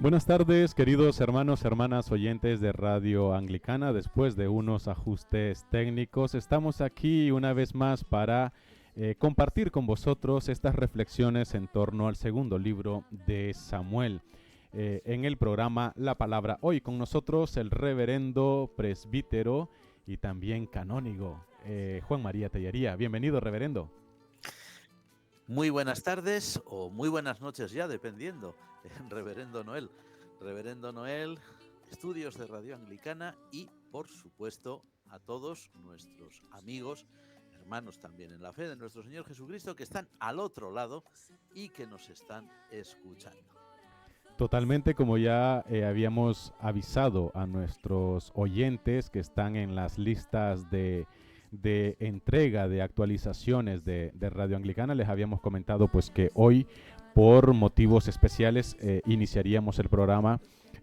Buenas tardes, queridos hermanos, hermanas oyentes de Radio Anglicana. Después de unos ajustes técnicos, estamos aquí una vez más para compartir con vosotros estas reflexiones en torno al segundo libro de Samuel. En el programa La Palabra Hoy, con nosotros el reverendo presbítero y también canónigo Juan María Tellería. Bienvenido, reverendo. Muy buenas tardes o muy buenas noches ya, dependiendo. Reverendo Noel. Reverendo Noel, estudios de Radio Anglicana y, por supuesto, a todos nuestros amigos, hermanos también en la fe de nuestro Señor Jesucristo, que están al otro lado y que nos están escuchando. Totalmente, como ya habíamos avisado a nuestros oyentes que están en las listas de entrega de actualizaciones de Radio Anglicana, les habíamos comentado pues que hoy por motivos especiales iniciaríamos el programa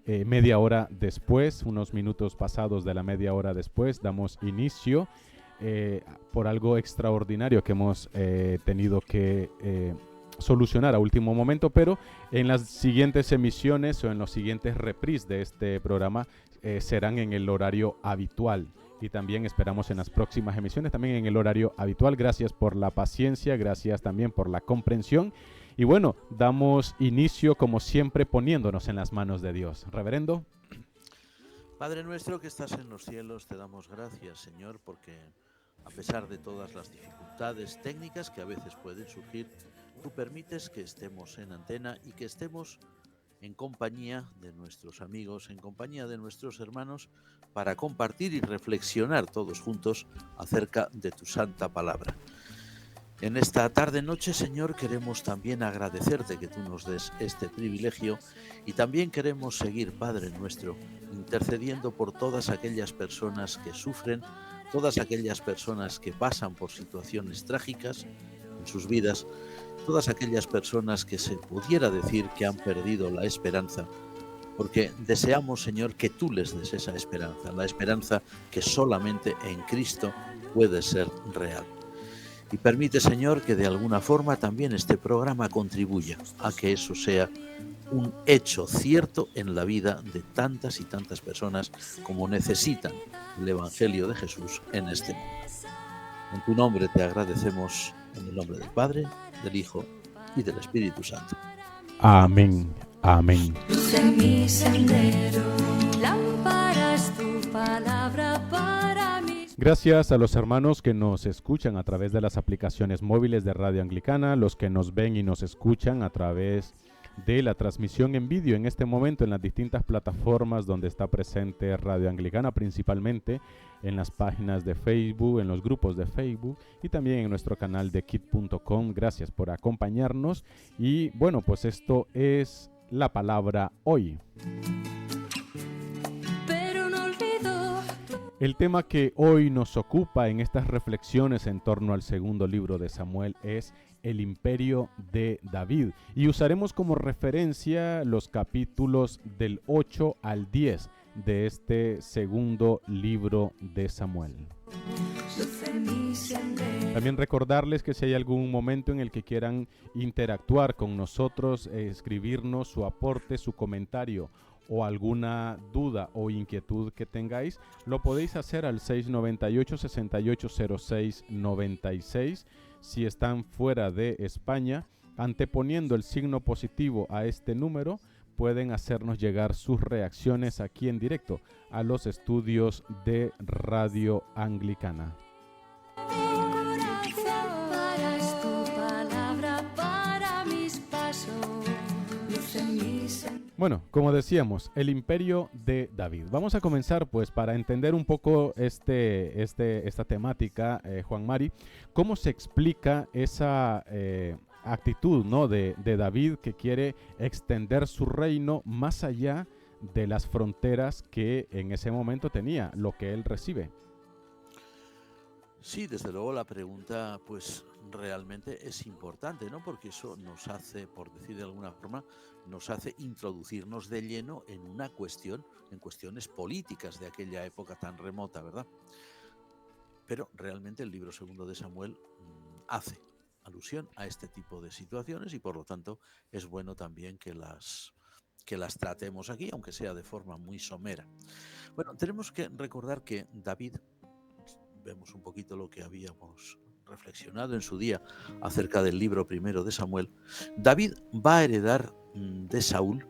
media hora después, unos minutos pasados de la media hora después, damos inicio por algo extraordinario que hemos tenido que solucionar a último momento, pero en las siguientes emisiones o en los siguientes reprises de este programa serán en el horario habitual. Y también esperamos en las próximas emisiones también en el horario habitual. Gracias por la paciencia, gracias también por la comprensión. Y bueno, damos inicio como siempre poniéndonos en las manos de Dios. Reverendo. Padre nuestro que estás en los cielos, te damos gracias, Señor, porque a pesar de todas las dificultades técnicas que a veces pueden surgir, tú permites que estemos en antena y que estemos en compañía de nuestros amigos, en compañía de nuestros hermanos, para compartir y reflexionar todos juntos acerca de tu santa palabra. En esta tarde-noche, Señor, queremos también agradecerte que tú nos des este privilegio y también queremos seguir, Padre nuestro, intercediendo por todas aquellas personas que sufren, todas aquellas personas que pasan por situaciones trágicas en sus vidas, todas aquellas personas que se pudiera decir que han perdido la esperanza, porque deseamos, Señor, que tú les des esa esperanza, la esperanza que solamente en Cristo puede ser real. Y permite, Señor, que de alguna forma también este programa contribuya a que eso sea un hecho cierto en la vida de tantas y tantas personas como necesitan el Evangelio de Jesús en este mundo. En tu nombre te agradecemos, en el nombre del Padre, del Hijo y del Espíritu Santo. Amén. Amén. Luz en mi sendero, lámpara es tu palabra para mí. Gracias a los hermanos que nos escuchan a través de las aplicaciones móviles de Radio Anglicana, los que nos ven y nos escuchan a través de la transmisión en vídeo en este momento en las distintas plataformas donde está presente Radio Anglicana, principalmente en las páginas de Facebook, en los grupos de Facebook y también en nuestro canal de kit.com. Gracias por acompañarnos y bueno, pues esto es la palabra hoy. El tema que hoy nos ocupa en estas reflexiones en torno al segundo libro de Samuel es el imperio de David. Y usaremos como referencia los capítulos del 8 al 10 de este segundo libro de Samuel. También recordarles que si hay algún momento en el que quieran interactuar con nosotros, escribirnos su aporte, su comentario o alguna duda o inquietud que tengáis, lo podéis hacer al 698-6806-96. Si están fuera de España, anteponiendo el signo positivo a este número, pueden hacernos llegar sus reacciones aquí en directo a los estudios de Radio Anglicana. Bueno, como decíamos, el imperio de David. Vamos a comenzar pues para entender un poco esta temática, Juan Mari, cómo se explica esa actitud, ¿no? de David que quiere extender su reino más allá de las fronteras que en ese momento tenía, lo que él recibe. Sí, desde luego la pregunta pues realmente es importante, ¿no? Porque eso nos hace, por decir de alguna forma, nos hace introducirnos de lleno en una cuestión, en cuestiones políticas de aquella época tan remota, ¿verdad? Pero realmente el libro segundo de Samuel hace alusión a este tipo de situaciones y por lo tanto es bueno también que las que las tratemos aquí, aunque sea de forma muy somera. Bueno, tenemos que recordar que David, vemos un poquito lo que habíamos reflexionado en su día acerca del libro primero de Samuel. David va a heredar de Saúl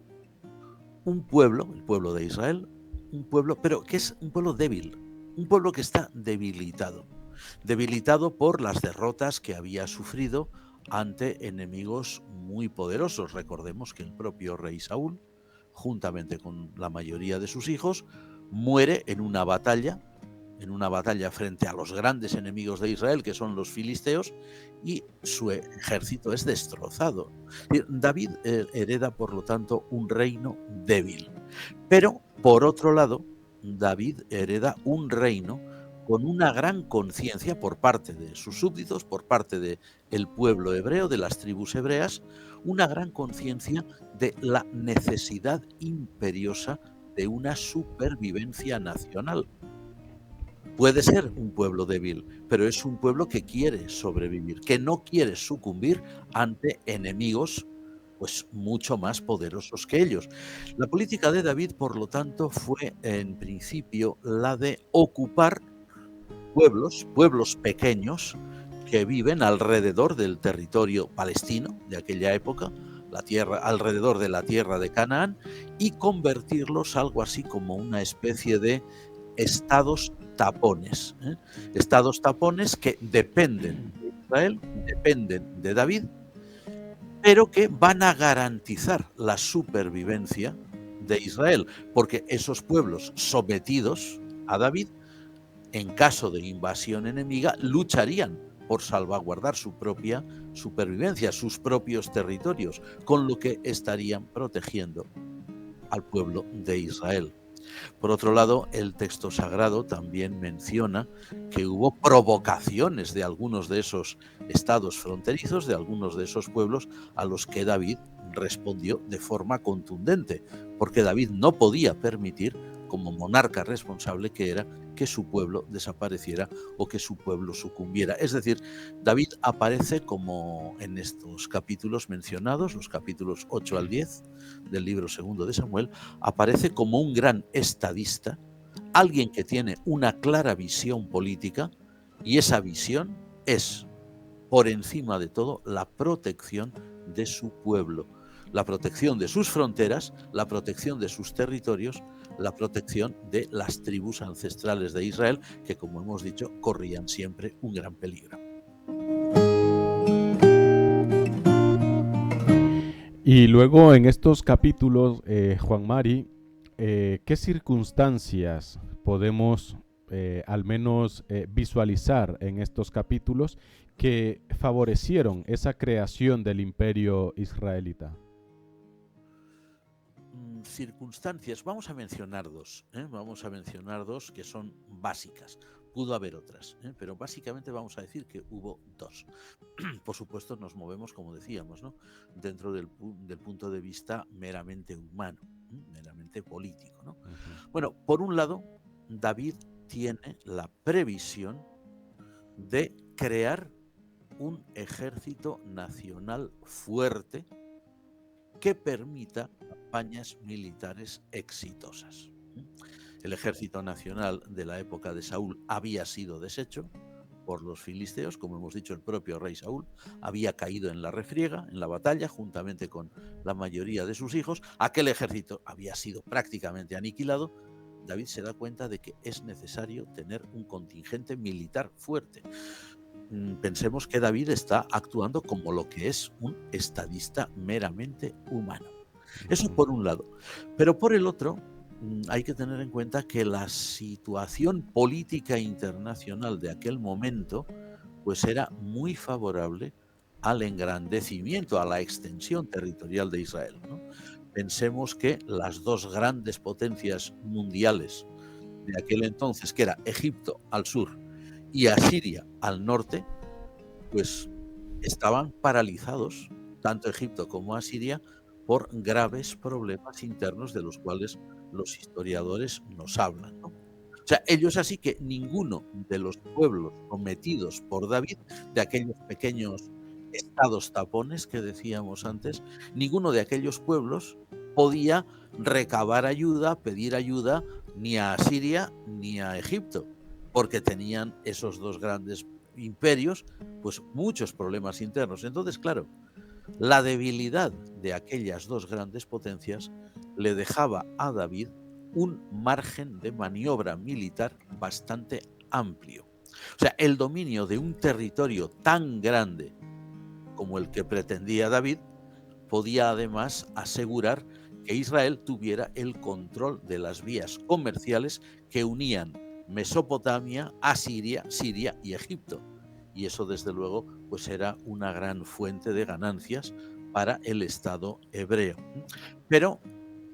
un pueblo, el pueblo de Israel, un pueblo, pero que es un pueblo débil, un pueblo que está debilitado por las derrotas que había sufrido ante enemigos muy poderosos. Recordemos que el propio rey Saúl, juntamente con la mayoría de sus hijos, muere en una batalla frente a los grandes enemigos de Israel, que son los filisteos, y su ejército es destrozado. David hereda, por lo tanto, un reino débil. Pero, por otro lado, David hereda un reino con una gran conciencia por parte de sus súbditos, por parte del pueblo hebreo, de las tribus hebreas, una gran conciencia de la necesidad imperiosa de una supervivencia nacional. Puede ser un pueblo débil, pero es un pueblo que quiere sobrevivir, que no quiere sucumbir ante enemigos pues mucho más poderosos que ellos. La política de David, por lo tanto, fue en principio la de ocupar pueblos pequeños que viven alrededor del territorio palestino de aquella época, alrededor de la tierra de Canaán, y convertirlos algo así como una especie de estados tapones, estados tapones que dependen de Israel, dependen de David, pero que van a garantizar la supervivencia de Israel, porque esos pueblos sometidos a David, en caso de invasión enemiga, lucharían por salvaguardar su propia supervivencia, sus propios territorios, con lo que estarían protegiendo al pueblo de Israel. Por otro lado, el texto sagrado también menciona que hubo provocaciones de algunos de esos estados fronterizos, de algunos de esos pueblos, a los que David respondió de forma contundente, porque David no podía permitir, como monarca responsable que era, que su pueblo desapareciera o que su pueblo sucumbiera. Es decir, David aparece como en estos capítulos mencionados, los capítulos 8 al 10 del libro segundo de Samuel, aparece como un gran estadista, alguien que tiene una clara visión política, y esa visión es, por encima de todo, la protección de su pueblo, la protección de sus fronteras, la protección de sus territorios, la protección de las tribus ancestrales de Israel, que, como hemos dicho, corrían siempre un gran peligro. Y luego en estos capítulos, Juan Mari, ¿qué circunstancias podemos al menos visualizar en estos capítulos que favorecieron esa creación del imperio israelita? Circunstancias, vamos a mencionar dos que son básicas. Pudo haber otras, pero básicamente vamos a decir que hubo dos. Por supuesto, nos movemos, como decíamos, ¿no?, dentro del punto de vista meramente humano, meramente político, ¿no? Uh-huh. Bueno, por un lado, David tiene la previsión de crear un ejército nacional fuerte que permita campañas militares exitosas. El ejército nacional de la época de Saúl había sido deshecho por los filisteos, como hemos dicho, el propio rey Saúl había caído en la refriega, en la batalla, juntamente con la mayoría de sus hijos. Aquel ejército había sido prácticamente aniquilado. David se da cuenta de que es necesario tener un contingente militar fuerte. Pensemos que David está actuando como lo que es un estadista meramente humano. Eso por un lado. Pero por el otro, hay que tener en cuenta que la situación política internacional de aquel momento pues era muy favorable al engrandecimiento, a la extensión territorial de Israel, ¿no? Pensemos que las dos grandes potencias mundiales de aquel entonces, que era Egipto al sur y Asiria al norte, pues estaban paralizados, tanto Egipto como Asiria, por graves problemas internos de los cuales los historiadores nos hablan, ¿no? O sea, ellos así que ninguno de los pueblos sometidos por David, de aquellos pequeños estados tapones que decíamos antes, ninguno de aquellos pueblos podía recabar ayuda, pedir ayuda ni a Siria ni a Egipto, porque tenían esos dos grandes imperios pues muchos problemas internos. Entonces, claro, la debilidad de aquellas dos grandes potencias le dejaba a David un margen de maniobra militar bastante amplio. O sea, el dominio de un territorio tan grande como el que pretendía David podía además asegurar que Israel tuviera el control de las vías comerciales que unían Mesopotamia a Siria, Siria y Egipto. Y eso, desde luego, pues era una gran fuente de ganancias para el Estado hebreo. Pero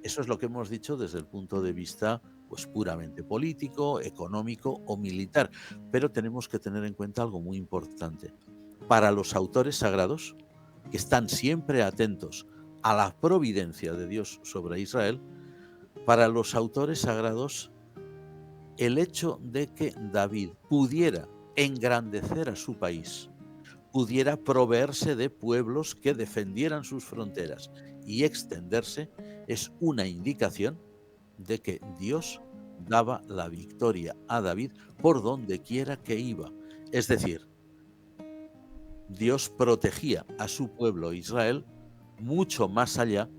eso es lo que hemos dicho desde el punto de vista pues puramente político, económico o militar. Pero tenemos que tener en cuenta algo muy importante. Para los autores sagrados, que están siempre atentos a la providencia de Dios sobre Israel, para los autores sagrados, el hecho de que David pudiera engrandecer a su país, pudiera proveerse de pueblos que defendieran sus fronteras y extenderse, es una indicación de que Dios daba la victoria a David por donde quiera que iba. Es decir, Dios protegía a su pueblo Israel mucho más allá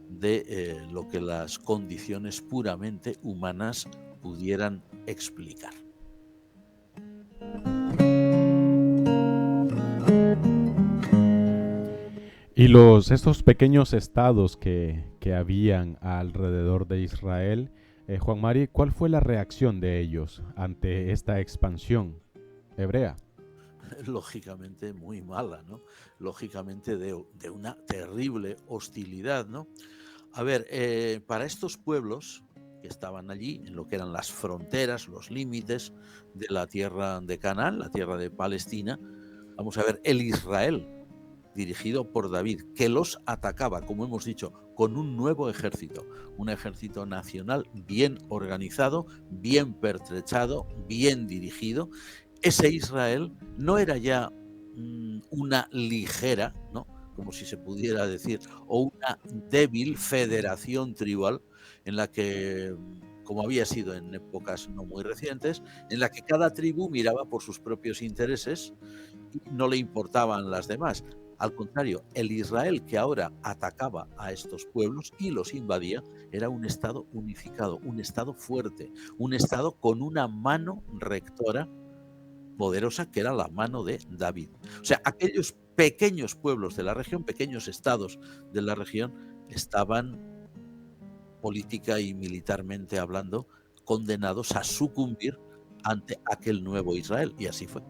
de lo que las condiciones puramente humanas pudieran explicar. Y estos pequeños estados que habían alrededor de Israel, Juan Mari, ¿cuál fue la reacción de ellos ante esta expansión hebrea? Lógicamente muy mala, ¿no? Lógicamente de una terrible hostilidad, ¿no? A ver, para estos pueblos que estaban allí, en lo que eran las fronteras, los límites de la tierra de Canaán, la tierra de Palestina, vamos a ver, el Israel dirigido por David, que los atacaba, como hemos dicho, con un nuevo ejército, un ejército nacional bien organizado, bien pertrechado, bien dirigido. Ese Israel no era ya una ligera, ¿no?, como si se pudiera decir, o una débil federación tribal en la que, como había sido en épocas no muy recientes, en la que cada tribu miraba por sus propios intereses y no le importaban las demás. Al contrario, el Israel que ahora atacaba a estos pueblos y los invadía era un Estado unificado, un Estado fuerte, un Estado con una mano rectora poderosa que era la mano de David. O sea, aquellos pequeños pueblos de la región, pequeños estados de la región, estaban política y militarmente hablando condenados a sucumbir ante aquel nuevo Israel, y así fue.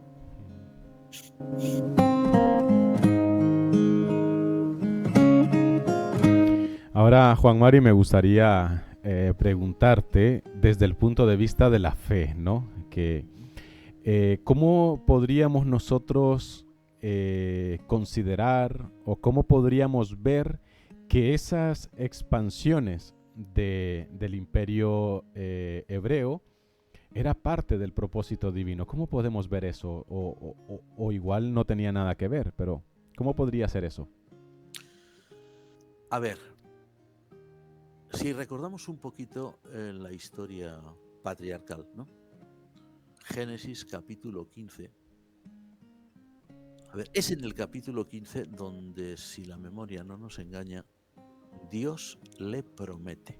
Ahora, Juan Mari, me gustaría preguntarte desde el punto de vista de la fe, ¿no? ¿Cómo podríamos nosotros considerar o cómo podríamos ver que esas expansiones del imperio hebreo era parte del propósito divino? ¿Cómo podemos ver eso? O igual no tenía nada que ver, pero ¿cómo podría ser eso? A ver, si recordamos un poquito la historia patriarcal, ¿no? Génesis capítulo 15. A ver, es en el capítulo 15 donde, si la memoria no nos engaña, Dios le promete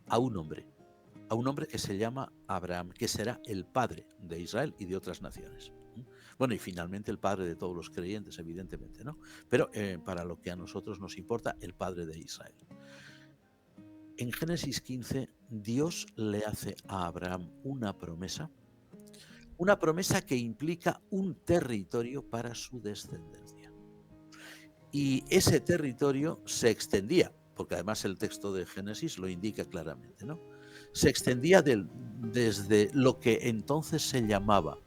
a un hombre que se llama Abraham, que será el padre de Israel y de otras naciones. Bueno, y finalmente el padre de todos los creyentes, evidentemente, ¿no? Pero para lo que a nosotros nos importa, el padre de Israel. En Génesis 15, Dios le hace a Abraham una promesa que implica un territorio para su descendencia. Y ese territorio se extendía, porque además el texto de Génesis lo indica claramente, ¿no? Se extendía desde lo que entonces se llamaba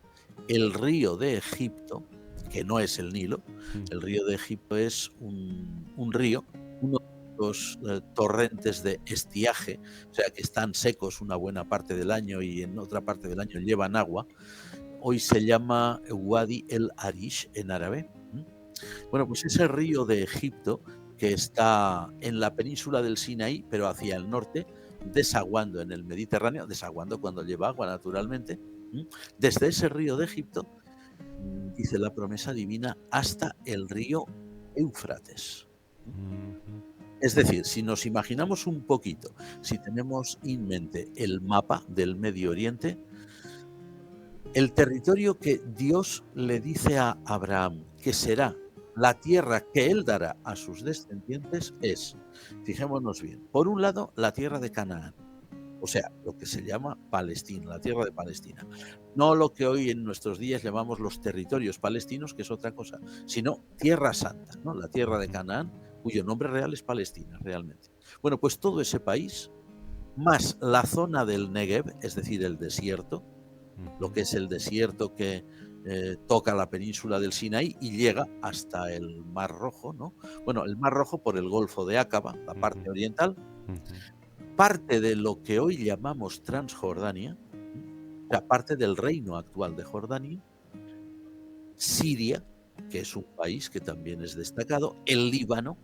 el río de Egipto, que no es el Nilo. El río de Egipto es un río, uno de los torrentes de estiaje, o sea que están secos una buena parte del año y en otra parte del año llevan agua. Hoy se llama Wadi el Arish en árabe. Bueno, pues ese río de Egipto que está en la península del Sinaí, pero hacia el norte, desaguando en el Mediterráneo, desaguando cuando lleva agua naturalmente, desde ese río de Egipto, dice la promesa divina, hasta el río Éufrates. Es decir, si nos imaginamos un poquito, si tenemos en mente el mapa del Medio Oriente, el territorio que Dios le dice a Abraham que será la tierra que él dará a sus descendientes es, fijémonos bien, por un lado la tierra de Canaán, o sea, lo que se llama Palestina, la tierra de Palestina. No lo que hoy en nuestros días llamamos los territorios palestinos, que es otra cosa, sino Tierra Santa, ¿no? La tierra de Canaán, cuyo nombre real es Palestina, realmente. Bueno, pues todo ese país, más la zona del Negev, es decir, el desierto, lo que es el desierto que toca la península del Sinaí y llega hasta el Mar Rojo, ¿no? Bueno, el Mar Rojo por el Golfo de Áqaba, la parte oriental, parte de lo que hoy llamamos Transjordania, o sea, parte del reino actual de Jordania, Siria, que es un país que también es destacado, el Líbano,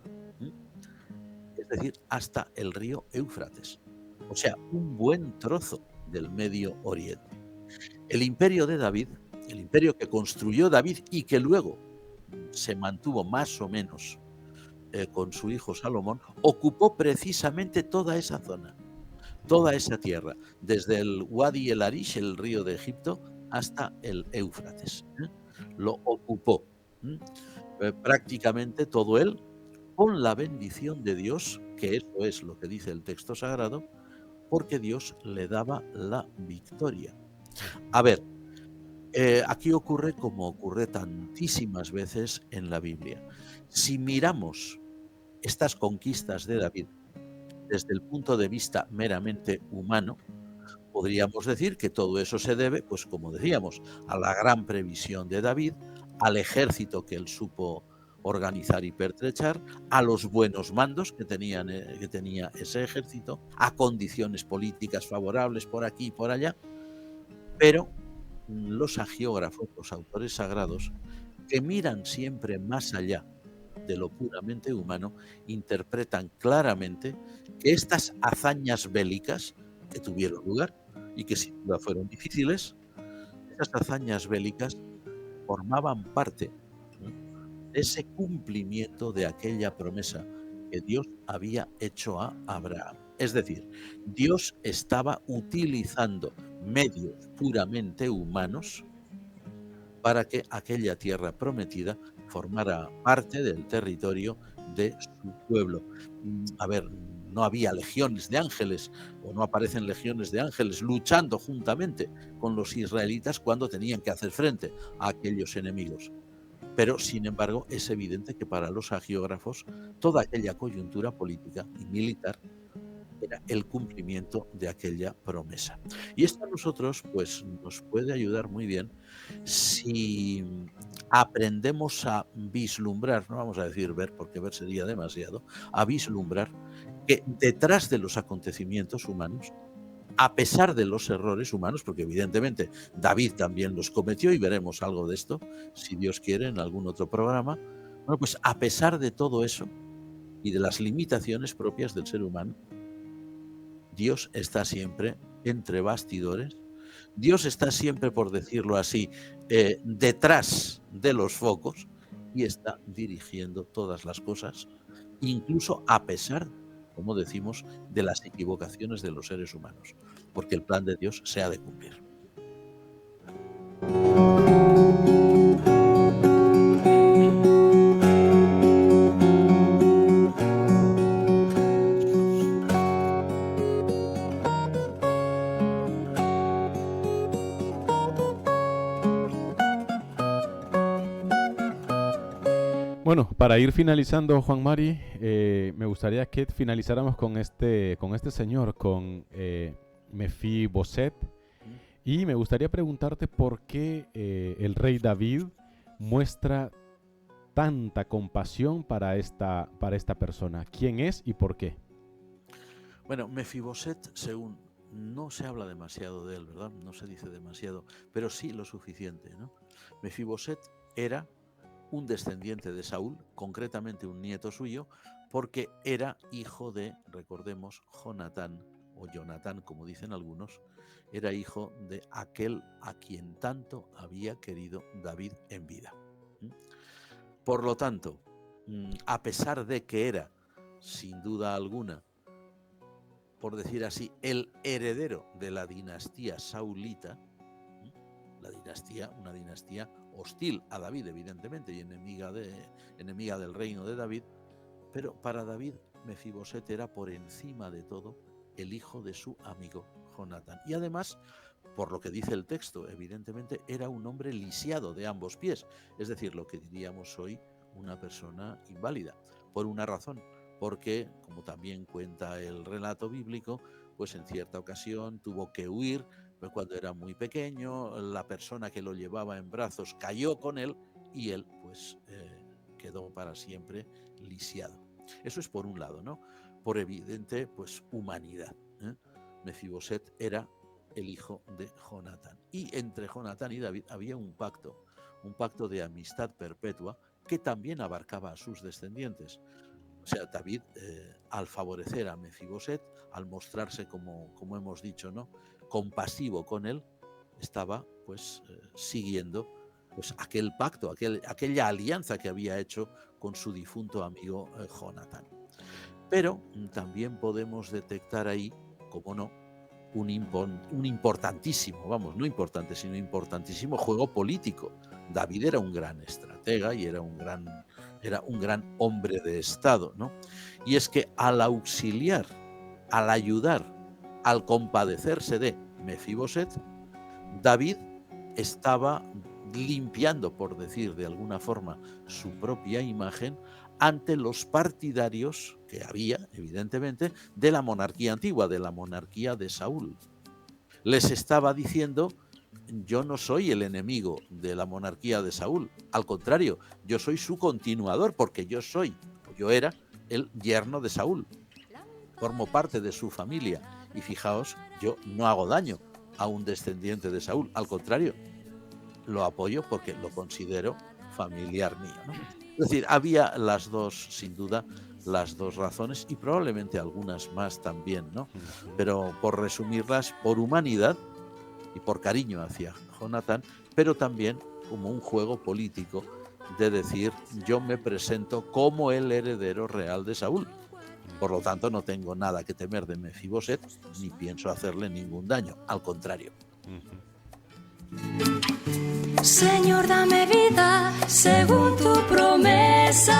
es decir, hasta el río Éufrates. O sea, un buen trozo del Medio Oriente. El imperio de David, el imperio que construyó David y que luego se mantuvo más o menos con su hijo Salomón, ocupó precisamente toda esa zona, toda esa tierra, desde el Wadi el Arish, el río de Egipto, hasta el Éufrates. Lo ocupó prácticamente todo él, con la bendición de Dios, que eso es lo que dice el texto sagrado, porque Dios le daba la victoria. A ver, aquí ocurre como ocurre tantísimas veces en la Biblia. Si miramos estas conquistas de David desde el punto de vista meramente humano, podríamos decir que todo eso se debe, pues como decíamos, a la gran previsión de David, al ejército que él supo organizar y pertrechar, a los buenos mandos que tenía ese ejército, a condiciones políticas favorables por aquí y por allá, pero los agiógrafos, los autores sagrados, que miran siempre más allá de lo puramente humano, interpretan claramente que estas hazañas bélicas que tuvieron lugar y que sin duda fueron difíciles, esas hazañas bélicas formaban parte de ese cumplimiento de aquella promesa que Dios había hecho a Abraham. Es decir, Dios estaba utilizando medios puramente humanos para que aquella tierra prometida formara parte del territorio de su pueblo. A ver, no había legiones de ángeles o no aparecen legiones de ángeles luchando juntamente con los israelitas cuando tenían que hacer frente a aquellos enemigos. Pero, sin embargo, es evidente que para los hagiógrafos toda aquella coyuntura política y militar era el cumplimiento de aquella promesa. Y esto a nosotros pues, nos puede ayudar muy bien si aprendemos a vislumbrar, no vamos a decir ver, porque ver sería demasiado, a vislumbrar que detrás de los acontecimientos humanos, a pesar de los errores humanos, porque evidentemente David también los cometió y veremos algo de esto, si Dios quiere, en algún otro programa, bueno, pues a pesar de todo eso y de las limitaciones propias del ser humano, Dios está siempre entre bastidores, Dios está siempre, por decirlo así, detrás de los focos y está dirigiendo todas las cosas, incluso a pesar, como decimos, de las equivocaciones de los seres humanos, porque el plan de Dios se ha de cumplir. Bueno, para ir finalizando, Juan Mari, me gustaría que finalizáramos con este señor, con Mefiboset, y me gustaría preguntarte por qué el rey David muestra tanta compasión para esta persona. ¿Quién es y por qué? Bueno, Mefiboset, según no se habla demasiado de él, ¿verdad? No se dice demasiado, pero sí lo suficiente, ¿no? Mefiboset era un descendiente de Saúl, concretamente un nieto suyo, porque era hijo de, recordemos, Jonatán, o Jonatán, como dicen algunos, era hijo de aquel a quien tanto había querido David en vida. Por lo tanto, a pesar de que era, sin duda alguna, por decir así, el heredero de la dinastía saulita, una dinastía hostil a David, evidentemente, y enemiga del reino de David, pero para David, Mefiboset era por encima de todo el hijo de su amigo Jonatán. Y además, por lo que dice el texto, evidentemente era un hombre lisiado de ambos pies, es decir, lo que diríamos hoy una persona inválida, por una razón, porque, como también cuenta el relato bíblico, pues en cierta ocasión tuvo que huir, pues cuando era muy pequeño, la persona que lo llevaba en brazos cayó con él y él pues quedó para siempre lisiado. Eso es por un lado, ¿no? Por evidente, pues humanidad. Mefiboset era el hijo de Jonatán. Y entre Jonatán y David había un pacto de amistad perpetua que también abarcaba a sus descendientes. O sea, David, al favorecer a Mefiboset, al mostrarse, como hemos dicho, ¿no?, compasivo con él, estaba pues siguiendo pues aquel pacto, aquella alianza que había hecho con su difunto amigo Jonatán. Pero también podemos detectar ahí, como no, un importantísimo, no importante, sino importantísimo juego político. David era un gran estratega y era un gran hombre de Estado, ¿no? Y es que al auxiliar, al ayudar, al compadecerse de Mefiboset, David estaba limpiando, por decir de alguna forma, su propia imagen ante los partidarios que había, evidentemente, de la monarquía antigua, de la monarquía de Saúl. Les estaba diciendo: yo no soy el enemigo de la monarquía de Saúl, al contrario, yo soy su continuador, porque yo era el yerno de Saúl, formo parte de su familia, y fijaos, yo no hago daño a un descendiente de Saúl, al contrario, lo apoyo porque lo considero familiar mío, ¿no? Es decir, había sin duda, las dos razones, y probablemente algunas más también, ¿no? Pero por resumirlas, por humanidad y por cariño hacia Jonatán, pero también como un juego político de decir: yo me presento como el heredero real de Saúl. Por lo tanto, no tengo nada que temer de Mefiboset, ni pienso hacerle ningún daño, al contrario. Señor, dame vida según tu promesa.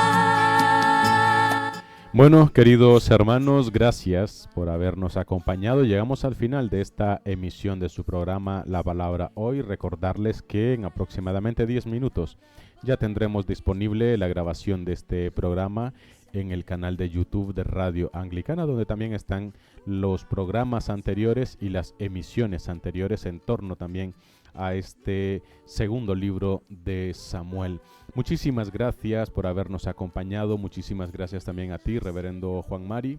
Bueno, queridos hermanos, gracias por habernos acompañado. Llegamos al final de esta emisión de su programa La Palabra Hoy. Recordarles que en aproximadamente 10 minutos ya tendremos disponible la grabación de este programa en el canal de YouTube de Radio Anglicana, donde también están los programas anteriores y las emisiones anteriores en torno también a este segundo libro de Samuel. Muchísimas gracias por habernos acompañado. Muchísimas gracias también a ti, reverendo Juan Mari.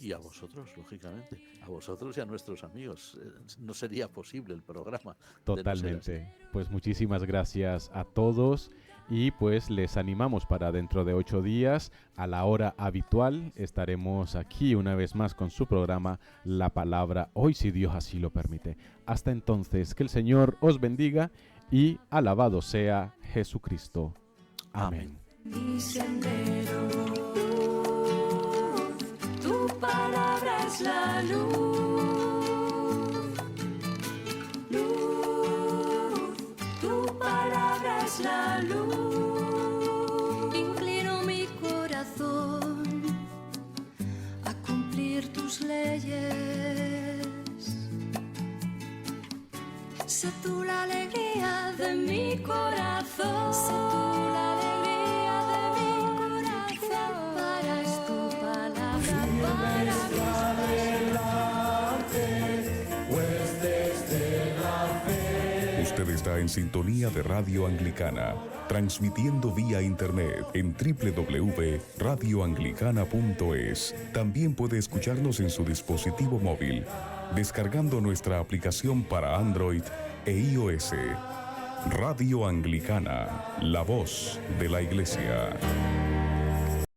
Y a vosotros, lógicamente, a vosotros y a nuestros amigos. No sería posible el programa. Totalmente. Pues muchísimas gracias a todos. Y pues les animamos para dentro de 8 días, a la hora habitual, estaremos aquí una vez más con su programa La Palabra Hoy, si Dios así lo permite. Hasta entonces, que el Señor os bendiga y alabado sea Jesucristo. Amén. Mi sendero, tu palabra es la luz, tu palabra es la luz. Inclino mi corazón a cumplir tus leyes. Sé tú la alegría de mi corazón. Sé tú la alegría de mi corazón. Para es tu palabra, para pues desde la fe. Usted está en sintonía de Radio Anglicana, transmitiendo vía internet en www.radioanglicana.es. También puede escucharnos en su dispositivo móvil, descargando nuestra aplicación para Android e iOS. Radio Anglicana, la voz de la Iglesia.